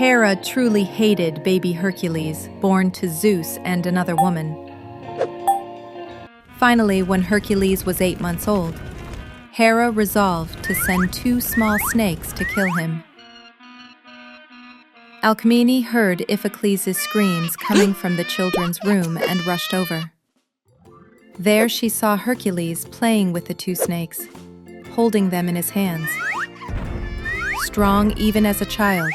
Hera truly hated baby Hercules, born to Zeus and another woman. Finally, when Hercules was 8 months old, Hera resolved to send 2 small snakes to kill him. Alcmene heard Iphicles' screams coming from the children's room and rushed over. There she saw Hercules playing with the 2 snakes, holding them in his hands. Strong even as a child,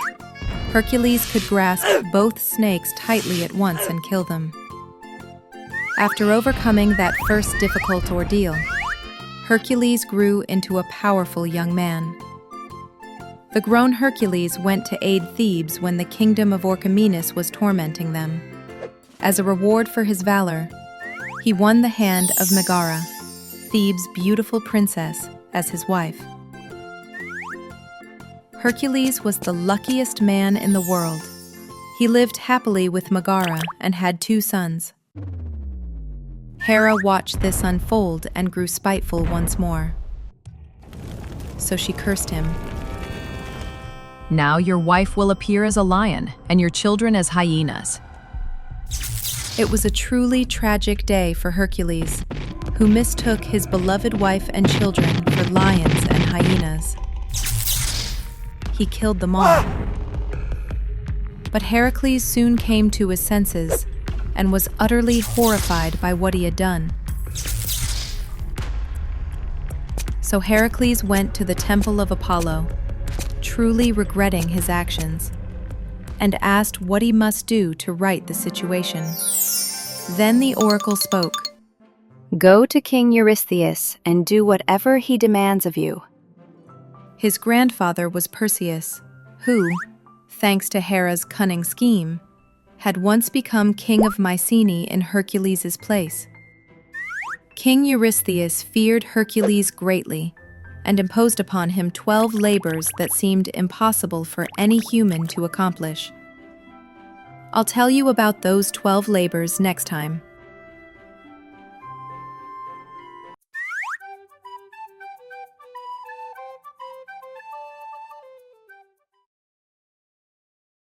Hercules could grasp both snakes tightly at once and kill them. After overcoming that first difficult ordeal, Hercules grew into a powerful young man. The grown Hercules went to aid Thebes when the kingdom of Orchomenus was tormenting them. As a reward for his valor, he won the hand of Megara, Thebes' beautiful princess, as his wife. Hercules was the luckiest man in the world. He lived happily with Megara and had 2 sons. Hera watched this unfold and grew spiteful once more. So she cursed him. Now your wife will appear as a lion, and your children as hyenas. It was a truly tragic day for Hercules, who mistook his beloved wife and children for lions and hyenas. He killed them all. But Heracles soon came to his senses and was utterly horrified by what he had done. So Heracles went to the temple of Apollo, truly regretting his actions, and asked what he must do to right the situation. Then the oracle spoke. Go to King Eurystheus and do whatever he demands of you. His grandfather was Perseus, who, thanks to Hera's cunning scheme, had once become king of Mycenae in Hercules' place. King Eurystheus feared Hercules greatly and imposed upon him 12 labors that seemed impossible for any human to accomplish. I'll tell you about those 12 labors next time.